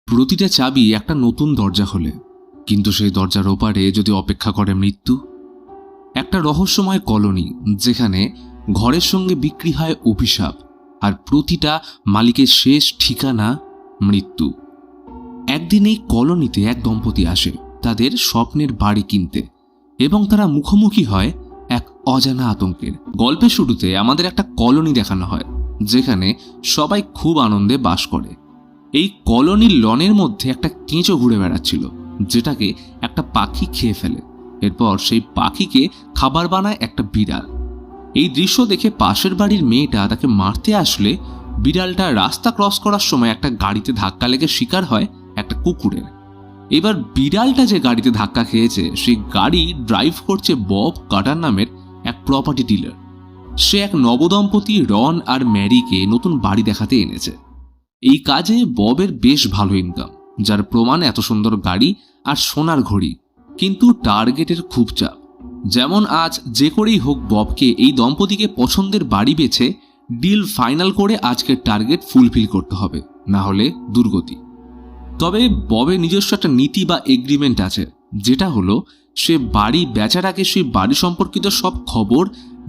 প্রতিটা চাবি একটা নতুন দরজা খোলে, কিন্তু সেই দরজার ওপারে যদি অপেক্ষা করে মৃত্যু। একটা রহস্যময় কলোনি যেখানে ঘরের সঙ্গে বিক্রি হয় অভিশাপ, আর প্রতিটা মালিকের শেষ ঠিকানা মৃত্যু। একদিন এই কলোনিতে এক দম্পতি আসে তাদের স্বপ্নের বাড়ি কিনতে, এবং তারা মুখোমুখি হয় এক অজানা আতঙ্কের। গল্পের শুরুতে আমাদের একটা কলোনি দেখানো হয় যেখানে সবাই খুব আনন্দে বাস করে। এই কলোনির লনের মধ্যে একটা কেঁচো ঘুরে বেড়াচ্ছিল, যেটাকে একটা পাখি খেয়ে ফেলে। এরপর সেই পাখিকে খাবার বানায় একটা বিড়াল। এই দৃশ্য দেখে পাশের বাড়ির মেয়েটা তাকে মারতে আসলে বিড়ালটা রাস্তা ক্রস করার সময় একটা গাড়িতে ধাক্কা লেগে শিকার হয় একটা কুকুরের। এবার বিড়ালটা যে গাড়িতে ধাক্কা খেয়েছে সেই গাড়ি ড্রাইভ করছে বব কাটার নামের এক প্রপার্টি ডিলার। সে এক নবদম্পতি রন আর ম্যারিকে নতুন বাড়ি দেখাতে এনেছে। এই কাজে ববের বেশ ভালো ইনকাম, যার প্রমাণ এত সুন্দর গাড়ি আর সোনার ঘড়ি। কিন্তু টার্গেটের খুব চাপ। যেমন আজ যে করেই হোক ববকে এই দম্পতিকে পছন্দের বাড়ি বেছে ডিল ফাইনাল করে আজকের টার্গেট ফুলফিল করতে হবে, না হলে দুর্গতি। তবে ববের নিজস্ব একটা নীতি বা এগ্রিমেন্ট আছে, যেটা হলো সে বাড়ি বেচার আগে সেই বাড়ি সম্পর্কিত সব খবর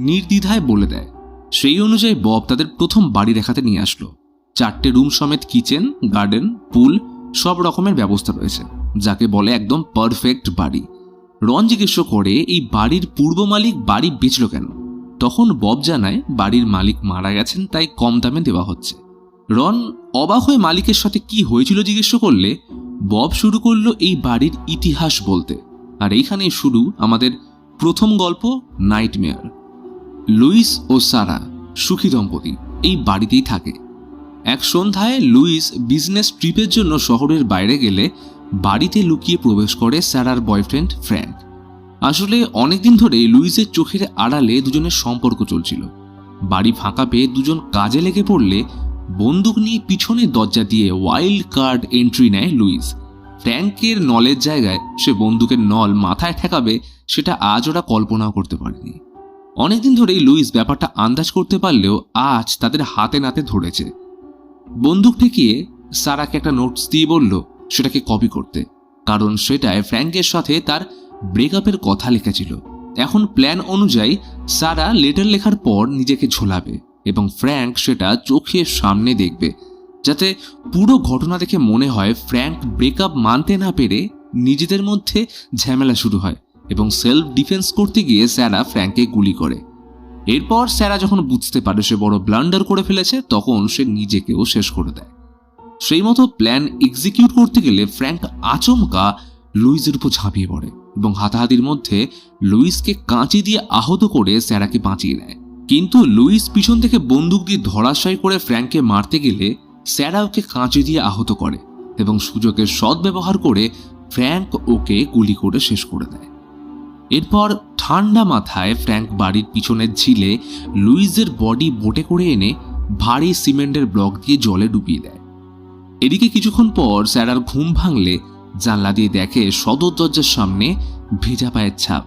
নির্দ্বিধায় বলে দেয়। সেই অনুযায়ী বব তাদের প্রথম বাড়ি দেখাতে নিয়ে আসলো। 4টে রুম সমেত কিচেন, গার্ডেন, পুল সব রকমের ব্যবস্থা রয়েছে, যাকে বলে একদম পারফেক্ট বাড়ি। রন জিজ্ঞেস করে এই বাড়ির পূর্ব মালিক বাড়ি বেচল কেন। তখন বব জানায় বাড়ির মালিক মারা গেছেন, তাই কম দামে দেওয়া হচ্ছে। রন অবাক হয়ে মালিকের সাথে কি হয়েছিল জিজ্ঞেস করলে বব শুরু করলো এই বাড়ির ইতিহাস বলতে। আর এইখানেই শুরু আমাদের প্রথম গল্প, নাইটমেয়ার। লুইস ও সারা সুখী দম্পতি এই বাড়িতেই থাকে। এক সন্ধ্যায় লুইস বিজনেস ট্রিপের জন্য শহরের বাইরে গেলে বাড়িতে লুকিয়ে প্রবেশ করে সারার বয়ফ্রেন্ড ফ্র্যাঙ্ক। আসলে অনেকদিন ধরে লুইসের চোখের আড়ালে দুজনের সম্পর্ক চলছিল। বাড়ি ফাঁকা পেয়ে দুজন কাজে লেগে পড়লে বন্দুক নিয়ে পিছনে দরজা দিয়ে ওয়াইল্ড কার্ড এন্ট্রি নেয় লুইস। ফ্র্যাঙ্কের নলের জায়গায় সে বন্দুকের নল মাথায় ঠেকাবে সেটা আজ ওরা কল্পনাও করতে পারেনি। অনেকদিন ধরেই লুইস ব্যাপারটা আন্দাজ করতে পারলেও আজ তাদের হাতে নাতে ধরেছে। বন্দুক ঠেকিয়ে সারাকে একটা নোটস দিয়ে বলল সেটাকে কপি করতে, কারণ সেটায় ফ্র্যাঙ্কের সাথে তার ব্রেকআপের কথা লেখা ছিল। এখন প্ল্যান অনুযায়ী সারা লেটার লেখার পর নিজেকে ঝোলাবে এবং ফ্র্যাঙ্ক সেটা চোখের সামনে দেখবে, যাতে পুরো ঘটনা দেখে মনে হয় ফ্র্যাঙ্ক ব্রেকআপ মানতে না পেরে নিজেদের মধ্যে ঝামেলা শুরু হয় এবং সেলফ ডিফেন্স করতে গিয়ে সারা ফ্র্যাঙ্ককে গুলি করে। এরপর সারা যখন বুঝতে পারে সে বড় ব্লান্ডার করে ফেলেছে, তখন সে নিজেকেও শেষ করে দেয়। সেই মতো প্ল্যান এক্সিকিউট করতে গেলে ফ্র্যাঙ্ক আচমকা লুইসের উপর ঝাঁপিয়ে পড়ে এবং হাতাহাতির মধ্যে লুইসকে কাঁচি দিয়ে আহত করে সারাকে বাঁচিয়ে নেয়। কিন্তু লুইস পিছন থেকে বন্দুক দিয়ে ধরাশায়ী করে ফ্র্যাঙ্ককে মারতে গেলে সারা ওকে কাঁচি দিয়ে আহত করে এবং সুযোগের সদ্ব্যবহার করে ফ্র্যাঙ্ক ওকে গুলি করে শেষ করে দেয়। এরপর ঠান্ডা মাথায় ফ্র্যাঙ্ক বাড়ির পিছনের ঝিলে লুইসের বডি বোটে করে এনে ভারী সিমেন্টের ব্লক দিয়ে জলে ডুবিয়ে দেয়। এদিকে কিছুক্ষণ পর স্যারার ঘুম ভাঙলে জানলা দিয়ে দেখে সদর দরজার সামনে ভেজা পায়ের ছাপ,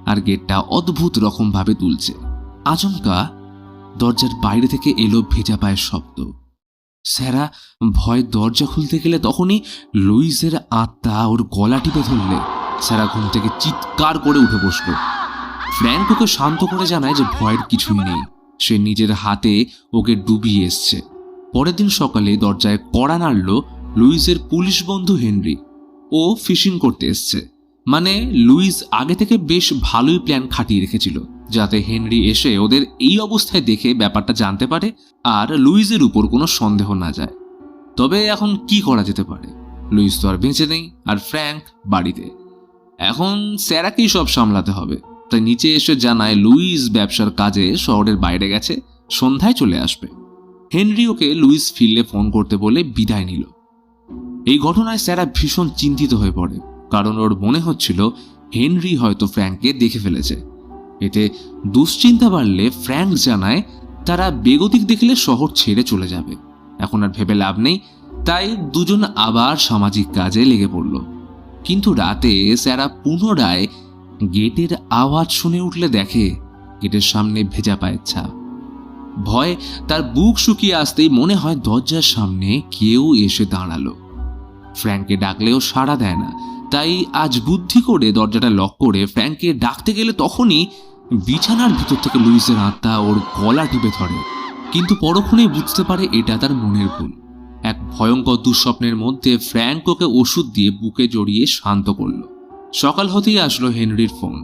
আর গেটটা অদ্ভুত রকম ভাবে তুলছে। আচমকা দরজার বাইরে থেকে এলো ভেজা পায়ের শব্দ। স্যারা ভয় দরজা খুলতে গেলে তখনই লুইসের আত্মা ওর গলা টিপে ধরলে স্যারা ঘুম থেকে চিৎকার করে উঠে বসল। ফ্র্যাঙ্ক ওকে শান্ত করে জানায় যে ভয়ের কিছুই নেই, সে নিজের হাতে ওকে ডুবিয়ে এসছে। পরের দিন সকালে দরজায় কড়া নাড়ল লুইসের পুলিশ বন্ধু হেনরি। ও ফিশিং করতে এসছে, মানে লুইস আগে থেকে বেশ ভালোই প্ল্যান খাটিয়ে রেখেছিল যাতে হেনরি এসে ওদের এই অবস্থায় দেখে ব্যাপারটা জানতে পারে আর লুইসের উপর কোনো সন্দেহ না যায়। তবে এখন কি করা যেতে পারে? লুইস তো আর বেঁচে নেই, আর ফ্র্যাঙ্ক বাড়িতে। এখন স্যারাকেই সব সামলাতে হবে। তাই নিচে এসে জানায় লুইস ব্যবসার কাজে শহরের বাইরে গেছে, সন্ধ্যায় চলে আসবে। হেনরি ওকে লুইস ফিরলে ফোন করতে বলে বিদায় নিল। এই ঘটনায় স্যারা ভীষণ চিন্তিত হয়ে পড়ে, কারণ ওর মনে হচ্ছিল হেনরি হয়তো ফ্র্যাঙ্ককে দেখে ফেলেছে। এতে দুশ্চিন্তা বাড়লে ফ্র্যাঙ্ক জানায় তারা বেগতিক দেখলে শহর ছেড়ে চলে যাবে। এখন আর ভেবে লাভ নেই, তাই দুজন আবার সামাজিক কাজে লেগে পড়ল। কিন্তু রাতে স্যারা পুনরায় গেটের আওয়াজ শুনে উঠলে দেখে গেটের সামনে ভেজা পায়ের ছাপ। ভয়ে তার বুক শুকিয়ে আসতেই মনে হয় দরজার সামনে কেউ এসে দাঁড়ালো। ফ্র্যাঙ্ককে ডাকলেও সাড়া দেয় না। তাই আজ বুদ্ধি করে দরজাটা লক করে ফ্র্যাঙ্ককে ডাকতে গেলে তখনই বিছানার ভিতর থেকে লুইসের আত্মা ওর গলা টিপে ধরে। কিন্তু পরক্ষণেই বুঝতে পারে এটা তার মনের ভুল। এক ভয়ঙ্কর দুঃস্বপ্নের মধ্যে ফ্র্যাঙ্ক ওকে ওষুধ দিয়ে বুকে জড়িয়ে শান্ত করল। সকাল হতেই আসলো হেনরির ফোন।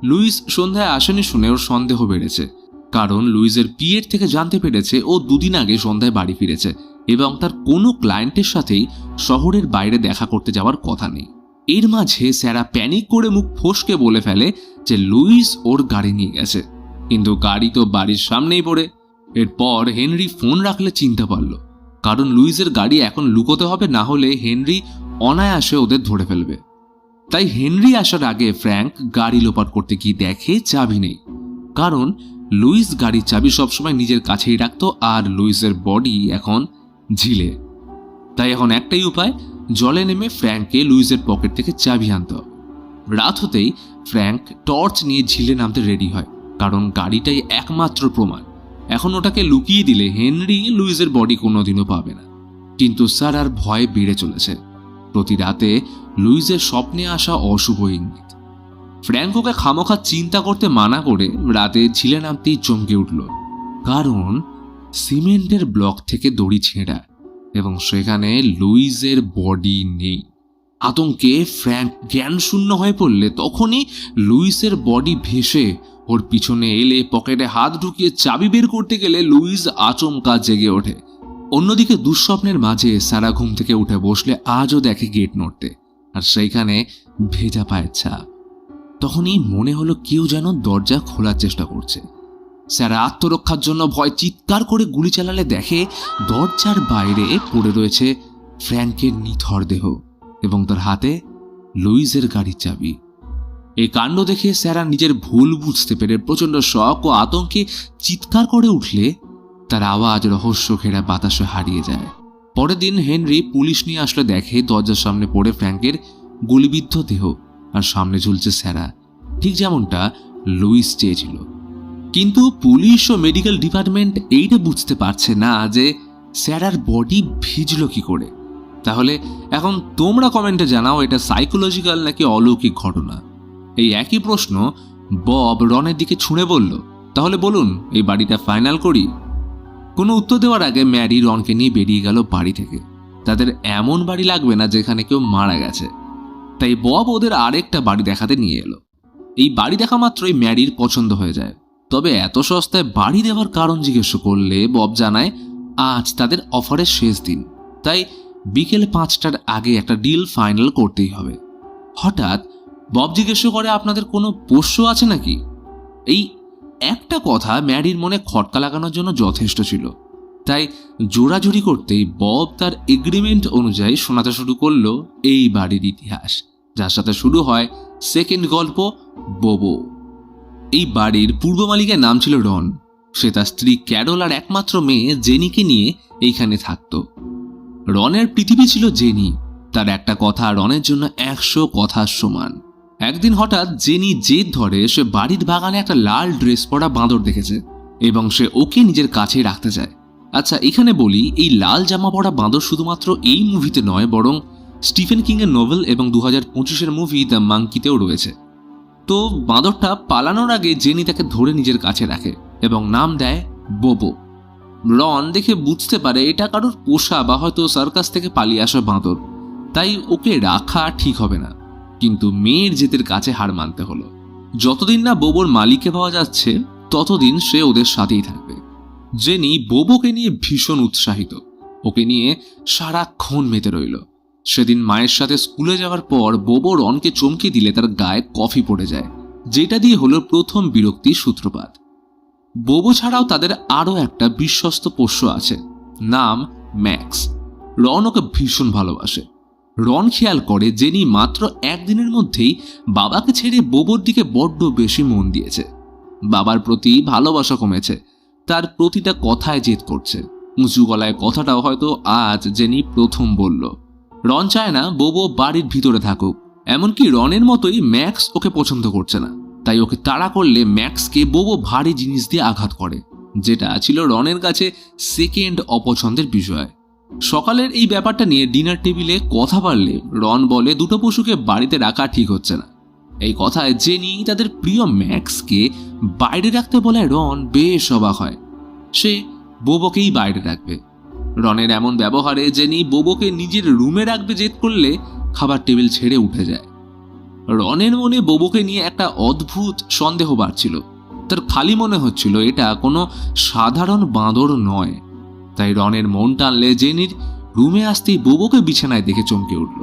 লুইস সন্ধ্যায় আসেনি শুনে ওর সন্দেহ বেড়েছে, কারণ লুইসের পিএর থেকে জানতে পেরেছে ও 2 দিন আগে সন্ধ্যায় বাড়ি ফিরেছে এবং তার কোনো ক্লায়েন্টের সাথেই শহরের বাইরে দেখা করতে যাওয়ার কথা নেই। এর মাঝে স্যারা প্যানিক করে মুখ ফসকে বলে ফেলে যে লুইস ওর গাড়ি নিয়ে গেছে, কিন্তু গাড়ি তো বাড়ির সামনেই পড়ে। এরপর হেনরি ফোন রাখলে চিনতে পারল, কারণ লুইসের গাড়ি এখন লুকোতে হবে, না হলে হেনরি অনায়াসে ওদের ধরে ফেলবে। তাই হেনরি আসার আগে ফ্র্যাঙ্ক গাড়ি লোপাট করতে গিয়ে দেখে চাবি নেই, কারণ লুইস গাড়ির চাবি সবসময় নিজের কাছেই রাখতো আর লুইসের বডি এখন ঝিলে। তাই এখন একটাই উপায়, জলে নেমে ফ্র্যাঙ্ককে লুইসের পকেট থেকে চাবি আনতে হবে। রাত হতেই ফ্র্যাঙ্ক টর্চ নিয়ে ঝিলে নামতে রেডি হয়, কারণ গাড়িটাই একমাত্র প্রমাণ। এখন ওটাকে লুকিয়ে দিলে হেনরি লুইসের বডি কোনোদিনও পাবে না। কিন্তু স্যার আর ভয় বেড়ে চলেছে। প্রতি রাতে লুইসের স্বপ্নে আসা অশুভ ইঙ্গিত। ফ্র্যাঙ্ক ওকে খামোখা চিন্তা করতে মানা করে রাতে ঝিলে নামতেই চমকে উঠল, কারণ সিমেন্টের ব্লক থেকে দড়ি ছেঁড়া এবং সেখানে লুইসের বডি নেই। আতঙ্কে ফ্র্যাঙ্ক জ্ঞান শূন্য হয়ে পড়লে তখনই লুইসের বডি ভেসে ওর পিছনে এলে পকেটে হাত ঢুকিয়ে চাবি বের করতে গেলে লুইস আচমকা জেগে ওঠে। অন্যদিকে দুঃস্বপ্নের মাঝে সারা ঘুম থেকে উঠে বসলে আজও দেখে গেট নড়তে, আর সেইখানে ভেজা পায়ের ছাপ। তখনই মনে হলো কেউ যেন দরজা খোলার চেষ্টা করছে। স্যার আত্মরক্ষার জন্য ভয় চিৎকার করে গুলি চালালে দেখে দরজার বাইরে পড়ে রয়েছে ফ্র্যাঙ্কের নিথর দেহ এবং তার হাতে লুইসের গাড়ির চাবি। এই কাণ্ড দেখে স্যারা নিজের ভুল বুঝতে পেরে প্রচণ্ড শক ও আতঙ্কে চিৎকার করে উঠলে তার আওয়াজ রহস্য ঘেরা বাতাসে হারিয়ে যায়। পরের দিন হেনরি পুলিশ নিয়ে আসলে দেখে দরজার সামনে পড়ে ফ্র্যাঙ্কের গুলিবিদ্ধ দেহ, আর সামনে ঝুলছে স্যারা, ঠিক যেমনটা লুইস চেয়েছিল। কিন্তু পুলিশ ও মেডিকেল ডিপার্টমেন্ট এইটা বুঝতে পারছে না যে স্যারার বডি ভিজল কি করে। তাহলে এখন তোমরা কমেন্টে জানাও, এটা সাইকোলজিক্যাল নাকি অলৌকিক ঘটনা? এই একই প্রশ্ন বব রনের দিকে ছুঁড়ে বলল। তাহলে বলুন, এই বাড়িটা ফাইনাল করি? কোনো উত্তর দেওয়ার আগে ম্যারি রনকে নিয়ে বেরিয়ে গেল বাড়ি থেকে। তাদের এমন বাড়ি লাগবে না যেখানে কেউ মারা গেছে। তাই বব ওদের আরেকটা বাড়ি দেখাতে নিয়ে এলো। এই বাড়ি দেখা মাত্রই ম্যারির পছন্দ হয়ে যায়। তবে এত সস্তায় বাড়ি দেওয়ার কারণ জিজ্ঞেস করলে বব জানায় আজ তাদের অফারের শেষ দিন, তাই বিকেল 5টার আগে একটা ডিল ফাইনাল করতেই হবে। হঠাৎ বব জিজ্ঞেস করে, আপনাদের কোনো পোষ্য আছে নাকি? এই একটা কথা ম্যারির মনে খটকা লাগানোর জন্য যথেষ্ট ছিল। তাই জোড়াজুড়ি করতেই বব তার এগ্রিমেন্ট অনুযায়ী শোনাতে শুরু করলো এই বাড়ির ইতিহাস, যার সাথে শুরু হয় সেকেন্ড গল্প, বোবো। এই বাড়ির পূর্ব মালিকের নাম ছিল রন। সে তার স্ত্রী ক্যারল আর একমাত্র মেয়ে জেনিকে নিয়ে এইখানে থাকত। রনের পৃথিবী ছিল জেনি। তার একটা কথা রনের জন্য 100 কথার সমান। একদিন হঠাৎ জেনি জেদ ধরে সে বাড়ির বাগানে একটা লাল ড্রেস পরা বাঁদর দেখেছে এবং সে ওকে নিজের কাছে রাখতে চায়। আচ্ছা, এখানে বলি, এই লাল জামা পরা বাঁদর শুধুমাত্র এই মুভিতে নয়, বরং স্টিফেন কিং এর নোভেল এবং 2025-এর মুভি দ্য মাঙ্কিতেও রয়েছে। তো বাঁদরটা পালানোর আগে জেনি তাকে ধরে নিজের কাছে রাখে এবং নাম দেয় বোবো। রন দেখে বুঝতে পারে এটা কারোর পোষা বা হয়তো সার্কাস থেকে পালিয়ে আসা বাঁদর, তাই ওকে রাখা ঠিক হবে না। কিন্তু মেয়ের জেদের কাছে হার মানতে হলো। যতদিন না বোবোর মালিককে পাওয়া যাচ্ছে ততদিন সে ওদের সাথেই থাকবে। জেনি বোবোকে নিয়ে ভীষণ উৎসাহিত। ওকে নিয়ে সারাক্ষণ মেতে রইল। সেদিন মায়ের সাথে স্কুলে যাওয়ার পর বোবো রনকে চমকে দিলে তার গায়ে কফি পড়ে যায়, যেটা দিয়ে হলো প্রথম বিরক্তির সূত্রপাত। বোবো ছাড়াও তাদের আরও একটা বিশ্বস্ত পোষ্য আছে, নাম ম্যাক্স। রন ওকে ভীষণ ভালোবাসে। রন খেয়াল করে জেনি মাত্র একদিনের মধ্যেই বাবাকে ছেড়ে বোবোর দিকে বড্ড বেশি মন দিয়েছে। বাবার প্রতি ভালোবাসা কমেছে, তার প্রতিটা কথায় জেদ করছে। উঁচু গলায় কথাটাও হয়তো আজ জেনি প্রথম বলল। রন চায় না বোবো বাড়ির ভিতরে থাকুক, এমনকি রনের মতোই ম্যাক্স ওকে পছন্দ করছে না। তাই ওকে তাড়া করলে ম্যাক্সকে বোবো ভারী জিনিস দিয়ে আঘাত করে, যেটা ছিল রনের কাছে সেকেন্ড অপছন্দের বিষয়। সকালের এই ব্যাপারটা নিয়ে ডিনার টেবিলে কথা বাড়লে রন বলে দুটো পশুকে বাড়িতে রাখা ঠিক হচ্ছে না। এই কথায় জেনি তাদের প্রিয় ম্যাক্সকে বাইরে রাখতে বলে রন বেশ অবাক হয়। সে বোবোকেই বাইরে রাখবে। রনের এমন ব্যবহারে জেনি বোবোকে নিজের রুমে রাখবে জেদ করলে খাবার টেবিল ছেড়ে উঠে যায়। রনের মনে বোবোকে নিয়ে একটা অদ্ভুত সন্দেহ বাড়ছিল। তার খালি মনে হচ্ছিল এটা কোনো সাধারণ বাঁদর নয়। তাই রনের মন টানলে জেনির রুমে আসতেই বোবোকে বিছানায় দেখে চমকে উঠল।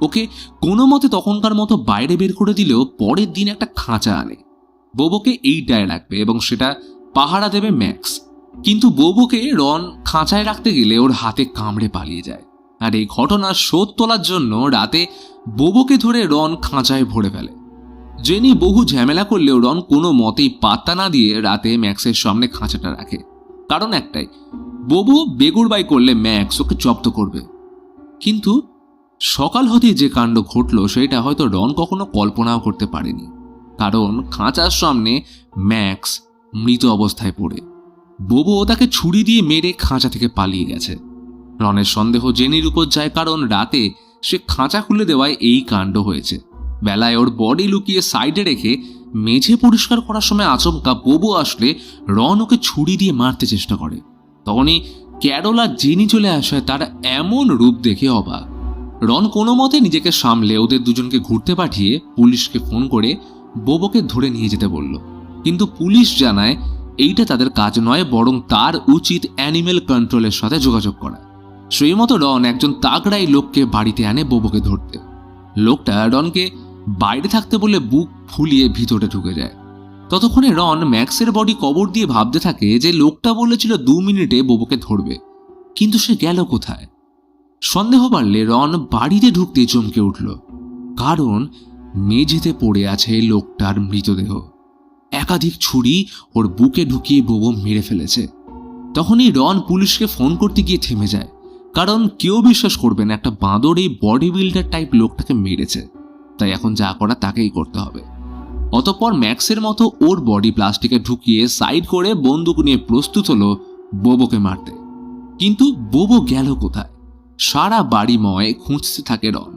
ওকে কোনো মতে তখনকার মতো বাইরে বের করে দিলেও পরের দিন একটা খাঁচা আনে। বোবোকে এইটায় রাখবে এবং সেটা পাহারা দেবে ম্যাক্স। কিন্তু বোবোকে রন খাঁচায় রাখতে গেলে ওর হাতে কামড়ে পালিয়ে যায়। আর এই ঘটনার শোধ তোলার জন্য রাতে বোবোকে ধরে রন খাঁচায় ভরে ফেলে। জেনি বহু ঝামেলা করলেও রন কোনো মতেই পাত্তা না দিয়ে রাতে ম্যাক্সের সামনে খাঁচাটা রাখে। কারণ একটাই, বোবো বেগুড়বাই করলে ম্যাক্স ওকে জব্দ করবে। কিন্তু সকাল হতেই যে কাণ্ড ঘটল সেটা হয়তো রন কখনো কল্পনাও করতে পারেনি। কারণ খাঁচার সামনে ম্যাক্স মৃত অবস্থায় পড়ে। বোবো তাকে ছুরি দিয়ে মেরে খাঁচা থেকে পালিয়ে গেছে। রনের সন্দেহ জেনির উপর যায়, কারণ রাতে সে খাঁচা খুলে দেওয়ায় এই কাণ্ড হয়েছে। বেলায় ওর বডি লুকিয়ে সাইডে রেখে মেঝে পরিষ্কার করার সময় আচমকা বোবো আসলে রন ওকে ছুরি দিয়ে মারতে চেষ্টা করে। তখনই ক্যারল আর জেনি চলে আসায় তারা এমন রূপ দেখে অবাক। রন কোনো মতে নিজেকে সামলে ওদের দুজনকে ঘুরতে পাঠিয়ে পুলিশকে ফোন করে বোবোকে ধরে নিয়ে যেতে বলল। কিন্তু পুলিশ জানায় এইটা তাদের কাজ নয়, বরং তার উচিত অ্যানিমেল কন্ট্রোলের সাথে যোগাযোগ করা। সেই মতো রন একজন তাগড়াই লোককে বাড়িতে আনে বোবোকে ধরতে। লোকটা রনকে বাইরে থাকতে বলে বুক ফুলিয়ে ভিতরে ঢুকে যায়। ততক্ষণে রন ম্যাক্সের বডি কবর দিয়ে ভাবতে থাকে যে লোকটা বলেছিল 2 মিনিটে বোবোকে ধরবে, কিন্তু সে গেল কোথায়। সন্দেহ বাড়লে রন বাড়িতে ঢুকতে চমকে উঠল, কারণ মেঝেতে পড়ে আছে লোকটার মৃতদেহ। একাধিক ছুরি ওর বুকে ঢুকিয়ে বোবো মেরে ফেলেছে। তখনই রন পুলিশকে ফোন করতে গিয়ে থেমে যায়, কারণ কেউ বিশ্বাস করবে না একটা বাঁদর এই বডি বিল্ডার টাইপ লোকটাকে মেরেছে। তাই এখন যা করা তাকেই করতে হবে। অতঃপর ম্যাক্সের মতো ওর বডি প্লাস্টিকে ঢুকিয়ে সাইড করে বন্দুক নিয়ে প্রস্তুত হলো বোবোকে মারতে। কিন্তু বোবো গেল কোথায়? সারা বাড়িময় খুঁজতে থাকে রন।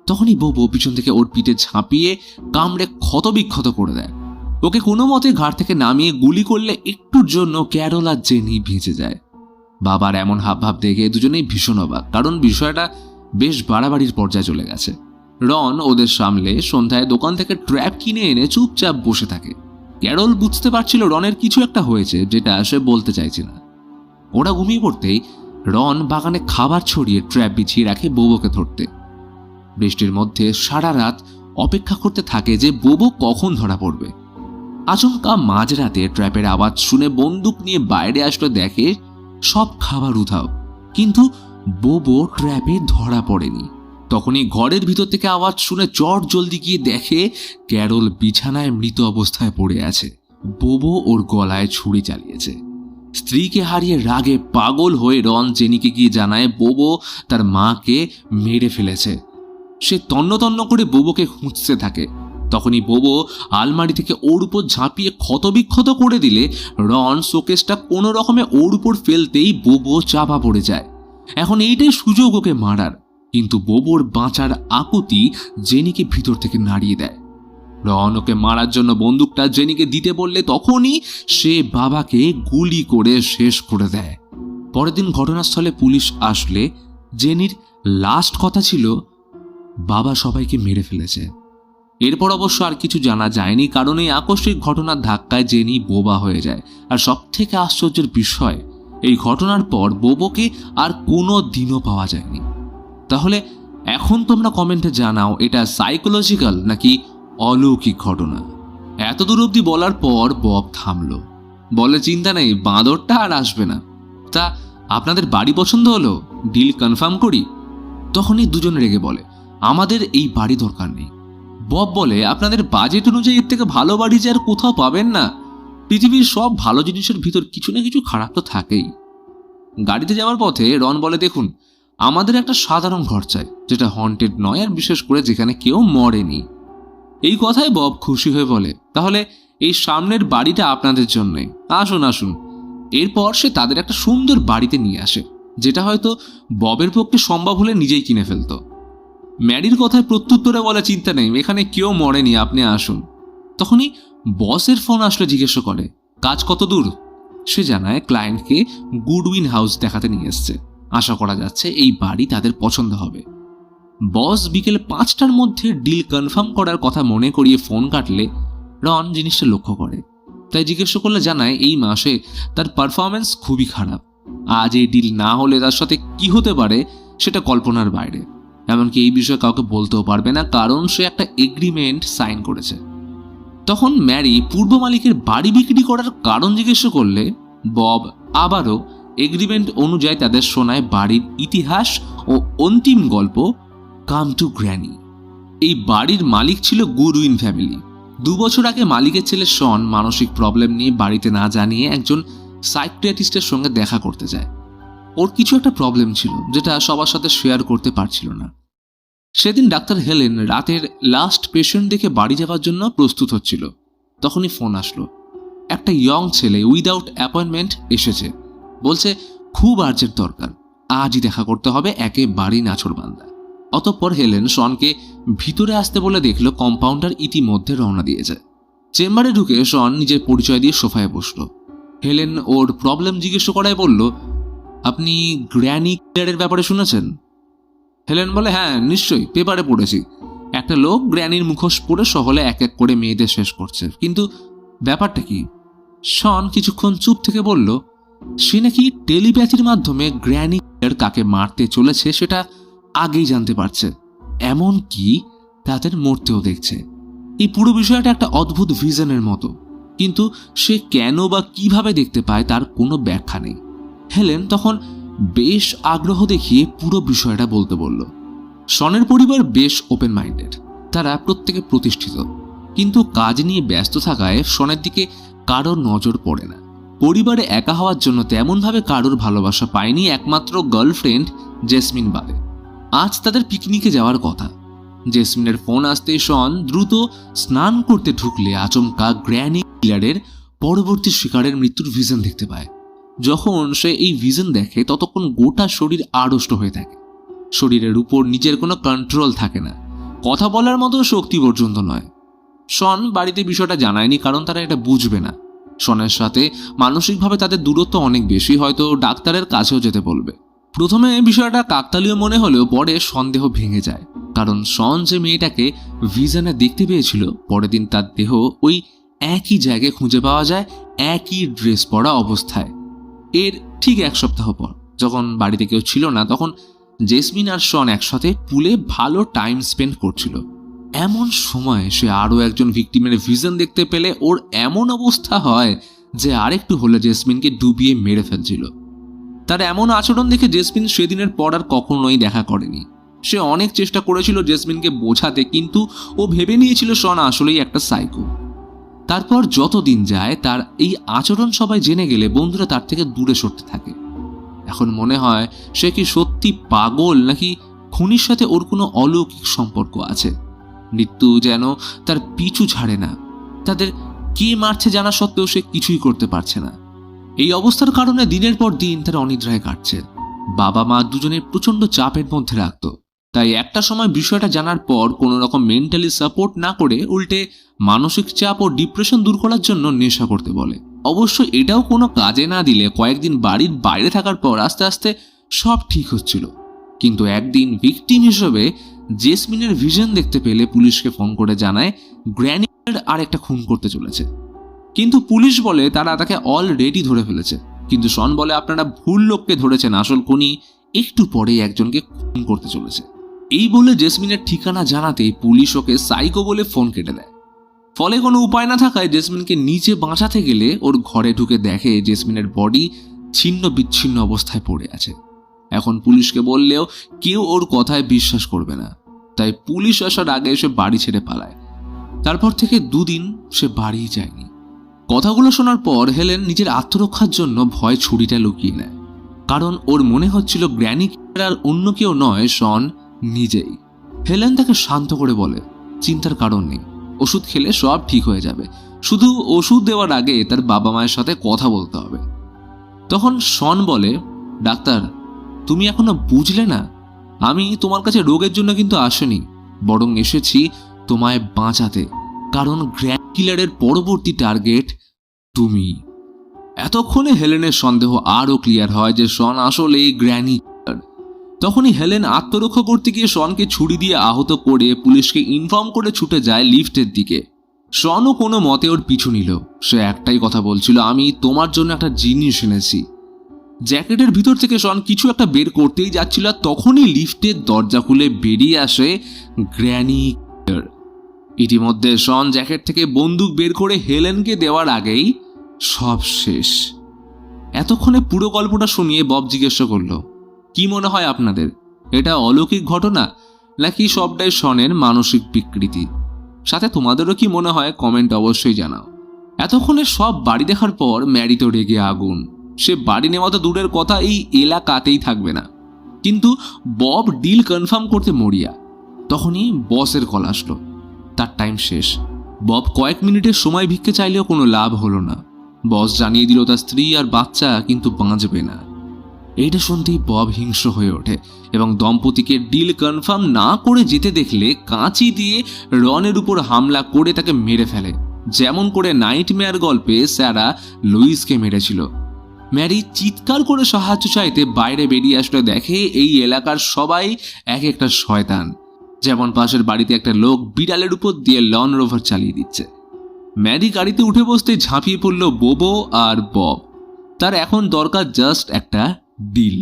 তখনই বোবো পিছন থেকে ওর পিঠে ঝাঁপিয়ে কামড়ে ক্ষতবিক্ষত করে দেয়। ওকে কোনো মতে ঘাট থেকে নামিয়ে গুলি করলে একটুর জন্য ক্যারল আর জেনি ভেঁচে যায়। বাবার এমন হাবভাব দেখে দুজনেই ভীষণ অবাক, কারণ বিষয়টা বেশ বাড়াবাড়ির পর্যায়ে চলে গেছে। রন ওদের সামলে সন্ধ্যায় দোকান থেকে ট্র্যাপ কিনে এনে চুপচাপ বসে থাকে। ক্যারল বুঝতে পারছিল রনের কিছু একটা হয়েছে, যেটা সে বলতে চাইছে না। ওরা ঘুমিয়ে পড়তেই রন বাগানে খাবার ছড়িয়ে ট্র্যাপ বিছিয়ে রাখে বোবোকে ধরতে। বৃষ্টির মধ্যে সারা রাত অপেক্ষা করতে থাকে যে বোবো কখন ধরা পড়বে। আচমকা মাঝরাতে ট্র্যাপের আওয়াজ শুনে বন্দুক নিয়ে বাইরে আসলে দেখে সব খাবার উধাও, কিন্তু বোবো ট্র্যাপে ধরা পড়েনি। তখনই ঘরের ভিতর থেকে আওয়াজ শুনে চট জলদি গিয়ে দেখে ক্যারল বিছানায় মৃত অবস্থায় পড়ে আছে। বোবো ওর গলায় ছুরি চালিয়েছে। স্ত্রীকে হারিয়ে রাগে পাগল হয়ে রন জেনিকে গিয়ে জানায় বোবো তার মাকে মেরে ফেলেছে। সে তন্ন তন্ন করে বোবোকে খুঁজতে থাকে। তখনই বোবো আলমারি থেকে ওর উপর ঝাঁপিয়ে ক্ষতবিক্ষত করে দিলে রন শোকেসটা কোনো রকমে ওর উপর ফেলতেই বোবো চাপা পড়ে যায়। এখন এইটাই সুযোগ ওকে মারার, কিন্তু বোবোর বাঁচার আকুতি জেনিকে ভিতর থেকে নাড়িয়ে দেয়। রন ওকে মারার জন্য বন্দুকটা জেনিকে দিতে বললে তখনই সে বাবাকে গুলি করে শেষ করে দেয়। পরের দিন ঘটনাস্থলে পুলিশ আসলে জেনির লাস্ট কথা ছিল বাবা সবাইকে মেরে ফেলেছে। এরপর অবশ্য আর কিছু জানা যায়নি, কারণ এই আকস্মিক ঘটনার ধাক্কায় জেনি বোবা হয়ে যায়। আর সব থেকে আশ্চর্যের বিষয়, এই ঘটনার পর বোবোকে আর কোনো দিনও পাওয়া যায়নি। তাহলে এখন তোমরা কমেন্টে জানাও এটা সাইকোলজিক্যাল নাকি অলৌকিক ঘটনা। এত দূর অব্দি বলার পর বব থামলো, বলে চিন্তা নেই, বাঁদরটা আর আসবে না। তা আপনাদের বাড়ি পছন্দ হলো? ডিল কনফার্ম করি? তখনই দুজন রেগে বলে আমাদের এই বাড়ি দরকার নেই। বব বলে আপনাদের বাজেট অনুযায়ী এর থেকে ভালো বাড়ি যে আর কোথাও পাবেন না। পৃথিবীর সব ভালো জিনিসের ভিতর কিছু না কিছু খারাপ তো থাকেই। গাড়িতে যাওয়ার পথে রন বলে দেখুন, আমাদের একটা সাধারণ ঘর চাই, যেটা হন্টেড নয়, আর বিশেষ করে যেখানে কেউ মরেনি। এই কথায় বব খুশি হয়ে বলে তাহলে এই সামনের বাড়িটা আপনাদের জন্যই, আসুন আসুন। এরপর সে তাদের একটা সুন্দর বাড়িতে নিয়ে আসে। যেটা হয়তো ববের পক্ষে সম্ভব হলে নিজেই কিনে ফেলতো। ম্যারির কথায় প্রত্যুত্তরে বলে, চিন্তা নেই, এখানে কেউ মরেনি, আপনি আসুন। তখনই বসের ফোন আসলে জিজ্ঞেস করে কাজ কত দূর। সে জানায় ক্লায়েন্টকে গুডউইন হাউস দেখাতে নিয়ে এসছে, আশা করা যাচ্ছে এই বাড়ি তাদের পছন্দ হবে। বস বিকেল 5টার মধ্যে ডিল কনফার্ম করার কথা মনে করিয়ে ফোন কাটলে রন জিনিসটা লক্ষ্য করে, তাই জিজ্ঞেস করলে জানায় এই মাসে তার পারফরমেন্স খুবই খারাপ। আজ এই ডিল না হলে তার সাথে কি হতে পারে সেটা কল্পনার বাইরে। এমনকি এই বিষয়ে কাউকে বলতেও পারবে না, কারণ সে একটা এগ্রিমেন্ট সাইন করেছে। তখন ম্যারি পূর্ব মালিকের বাড়ি বিক্রি করার কারণ জিজ্ঞেস করলে বব আবারও এগ্রিমেন্ট অনুযায়ী তাদের শোনায় বাড়ির ইতিহাস ও অন্তিম গল্প কাম টু গ্র্যানি। এই বাড়ির মালিক ছিল গুডউইন ফ্যামিলি। 2 বছর আগে মালিকের ছেলে শন মানসিক প্রবলেম নিয়ে বাড়িতে না জানিয়ে একজন সাইকিয়াট্রিস্টের সঙ্গে দেখা করতে যায়। ওর কিছু একটা প্রবলেম ছিল যেটা সবার সাথে শেয়ার করতে পারছিল না। সেদিন ডাক্তার হেলেন রাতের লাস্ট পেশেন্ট দেখে বাড়ি যাওয়ার জন্য প্রস্তুত হচ্ছিল। তখনই ফোন আসলো, একটা ইয়ং ছেলে উইদাউট অ্যাপয়েন্টমেন্ট এসেছে, বলছে খুব আর্জেন্ট দরকার, আজই দেখা করতে হবে, একেবারেই নাছোড়বান্দা। অতঃপর হেলেন শনকে ভিতরে আসতে বলে দেখলো কম্পাউন্ডার ইতিমধ্যে রওনা দিয়েছে। চেম্বারে ঢুকে শন নিজের পরিচয় দিয়ে সোফায় বসলো। হেলেন ওর প্রবলেম জিজ্ঞেস করায় বলল, আপনি গ্র্যানি কিলারের ব্যাপারে শুনেছেন? হেলেন বলে, হ্যাঁ নিশ্চয়ই, পেপারে পড়েছি। একটা লোক গ্র্যানির মুখোশ পরে শহরে এক এক করে মেয়েদের শেষ করছে, কিন্তু ব্যাপারটা কি? শন কিছুক্ষণ চুপ থেকে বলল, সে নাকি টেলিপ্যাথির মাধ্যমে গ্র্যানি কিলার কাকে মারতে চলেছে সেটা আগেই জানতে পারছে, এমন কি তাদের মরতেও দেখছে। এই পুরো বিষয়টা একটা অদ্ভুত ভিশনের মতো, কিন্তু সে কেন বা কিভাবে দেখতে পায় তার কোনো ব্যাখ্যা নেই। হেলেন তখন বেশ আগ্রহ দেখিয়ে পুরো বিষয়টা বলতে বলল। শনের পরিবার বেশ ওপেন মাইন্ডেড, তারা প্রত্যেকে প্রতিষ্ঠিত, কিন্তু কাজ নিয়ে ব্যস্ত থাকায় শনের দিকে কারোর নজর পড়ে না। পরিবারে একা হওয়ার জন্য তেমনভাবে কারোর ভালোবাসা পায়নি, একমাত্র গার্লফ্রেন্ড জেসমিন বাদে। আজ তাদের পিকনিকে যাওয়ার কথা। জেসমিনের ফোন আসতেই শন দ্রুত স্নান করতে ঢুকলে আচমকা গ্র্যানি কিলারের পরবর্তী শিকারের মৃত্যুর ভিশন দেখতে পায়। যখন সে এই ভিশন দেখে ততক্ষণ গোটা শরীর আড়ষ্ট হয়ে থাকে, শরীরের উপর নিজের কোনো কন্ট্রোল থাকে না, কথা বলার মতো শক্তি পর্যন্ত নয়। শন বাড়িতে বিষয়টা জানায়নি, কারণ তারা এটা বুঝবে না। শনের সাথে মানসিকভাবে তাদের দূরত্ব অনেক বেশি, হয়তো ডাক্তারের কাছেও যেতে বলবে। প্রথমে বিষয়টা কাকতালীয় মনে হলেও পরে সন্দেহ ভেঙে যায়, কারণ শন যে মেয়েটাকে ভিশনে দেখতে পেয়েছিল পরের দিন তার দেহ ওই একই জায়গায় খুঁজে পাওয়া যায়, একই ড্রেস পরা অবস্থায়। এর ঠিক 1 সপ্তাহ পর যখন বাড়িতে কেউ ছিল না, তখন জেসমিন আর শন একসাথে পুলে ভালো টাইম স্পেন্ড করছিল। এমন সময় সে আরও একজন ভিকটিমের ভিশন দেখতে পেলে ওর এমন অবস্থা হয় যে আরেকটু হলে জেসমিনকে ডুবিয়ে মেরে ফেলছিল। তার এমন আচরণ দেখে জেসমিন সেদিনের পর আর কখনোই দেখা করেনি। সে অনেক চেষ্টা করেছিল জেসমিনকে বোঝাতে, কিন্তু ও ভেবে নিয়েছিল শন আসলেই একটা সাইকো। তারপর যত দিন যায় তার এই আচরণ সবাই জেনে গেলে বন্ধুরা তার থেকে দূরে সরতে থাকে। এখন মনে হয় সে কি সত্যি পাগল, নাকি খুনির সাথে ওর কোনো অলৌকিক সম্পর্ক আছে। মৃত্যু যেন তার পিছু ছাড়ে না, তাদের কে মারছে জানা সত্ত্বেও সে কিছুই করতে পারছে না। এই অবস্থার কারণে দিনের পর দিন তার অনিদ্রায় কাটছে। বাবা মা দুজনের প্রচন্ড চাপের মধ্যে রাখত, তাই একটা সময় বিষয়টা জানার পর কোনো রকম মেন্টালি সাপোর্ট না করে উল্টে মানসিক চাপ ও ডিপ্রেশন দূর করার জন্য নেশা করতে বলে। অবশ্য এটাও কোনো কাজে না দিলে কয়েকদিন বাড়ির বাইরে থাকার পর আস্তে আস্তে সব ঠিক হচ্ছিল। কিন্তু একদিন ভিকটিম হিসেবে জেসমিনের ভিশন দেখতে পেলে পুলিশকে ফোন করে জানায় গ্র্যানি আর একটা খুন করতে চলেছে। কিন্তু পুলিশ বলে তারা তাকে অলরেডি ধরে ফেলেছে। কিন্তু শন বলে আপনারা ভুল লোককে ধরেছেন, আসল খুনি একটু পরেই একজনকে খুন করতে চলেছে। এই বলে জেসমিনের ঠিকানা জানাতেই পুলিশ ওকে সাইকো বলে ফোন কেটে দেয়। ফলে কোনো উপায় না থাকায় জেসমিনকে নিচে বাঁচাতে গেলে ওর ঘরে ঢুকে দেখে জেসমিনের বডি ছিন্ন বিচ্ছিন্ন অবস্থায় পড়ে আছে। এখন পুলিশকে বললেও কেউ ওর কথায় বিশ্বাস করবে না, তাই পুলিশ আসার আগে সে বাড়ি ছেড়ে পালায়। তারপর থেকে 2 দিন সে বাড়িই যায়নি। কথাগুলো শোনার পর হেলেন নিজের আত্মরক্ষার জন্য ভয় ছুরিটা লুকিয়ে নেয়, কারণ ওর মনে হচ্ছিল গ্র্যানি কিলার আর অন্য কেউ নয়, শন নিজেই। হেলেন তাকে শান্ত করে বলে চিন্তার কারণ নেই, ওষুধ খেলে সব ঠিক হয়ে যাবে, শুধু ওষুধ দেওয়ার আগে তার বাবা মায়ের সাথে কথা বলতে হবে। তখন শন বলে ডাক্তার তুমি এখনো বুঝলে না? আমি তোমার কাছে রোগের জন্য কিন্তু আসিনি, বরং এসেছি তোমায় বাঁচাতে, কারণ গ্র্যান্ড কিলারের পরবর্তী টার্গেট তুমি। এতক্ষণে হেলেনের সন্দেহ আরও ক্লিয়ার হয় যে শন আসলে গ্র্যানি কিলার। তখনই হেলেন আত্মরক্ষা করতে গিয়ে শনকে ছুরি দিয়ে আহত করে পুলিশকে ইনফর্ম করে ছুটে যায় লিফটের দিকে। শনও কোনো মতে ওর পিছু নিল। সে একটাই কথা বলছিল, আমি তোমার জন্য একটা জিনিস এনেছি। জ্যাকেটের ভিতর থেকে শন কিছু একটা বের করতেই যাচ্ছিল, আর তখনই লিফটের দরজা খুলে বেরিয়ে আসে গ্র্যানি কিলার। ইতিমধ্যে শন জ্যাকেট থেকে বন্দুক বের করে হেলেনকে দেওয়ার আগেই সব শেষ। এতক্ষণে পুরো গল্পটা শুনিয়ে বব জিজ্ঞাসা করলো, কি মনে হয় আপনাদের? এটা অলৌকিক ঘটনা নাকি সবটাই শনের মানসিক বিকৃতি? সাথে তোমাদেরও কি মনে হয় কমেন্ট অবশ্যই জানাও। এতক্ষণে সব বাড়ি দেখার পর ম্যারি তো রেগে আগুন। সে বাড়ি নেওয়া তো দূরের কথা, এই এলাকাতেই থাকবে না। কিন্তু বব ডিল কনফার্ম করতে মরিয়া। তখনই বসের কল আসলো, তার টাইম শেষ। বব কয়েক মিনিটের সময় ভিক্ষে চাইলেও কোনো লাভ হলো না। বস জানিয়ে দিল তার স্ত্রী আর বাচ্চা কিন্তু বাঁচবে না। এইটা শুনতেই বব হিংস্র হয়ে ওঠে এবং দম্পতিকে ডিল কনফার্ম না করে যেতে দেখলে কাঁচি দিয়ে রনের উপর হামলা করে তাকে মেরে ফেলে, যেমন করে নাইটমেয়ার গল্পে স্যারা লুইসকে মেরেছিল। ম্যারি চিৎকার করে সাহায্য চাইতে বাইরে বেরিয়ে আসলে দেখে এই এলাকার সবাই এক একটা শয়তান। যেমন পাশের বাড়িতে একটা লোক বিড়ালের উপর দিয়ে লন রোভার চালিয়ে দিচ্ছে। ম্যারি গাড়িতে উঠে বসতে ঝাঁপিয়ে পড়ল বোবো আর বব। তার এখন দরকার জাস্ট একটা ডিল।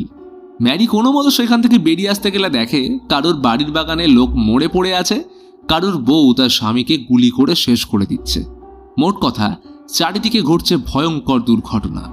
ম্যারি কোনো মতো সেখান থেকে বেরিয়ে আসতে গেলে দেখে কারোর বাড়ির বাগানে লোক মরে পড়ে আছে, কারোর বউ তার স্বামীকে গুলি করে শেষ করে দিচ্ছে। মোট কথা, চারিদিকে ঘটছে ভয়ঙ্কর দুর্ঘটনা।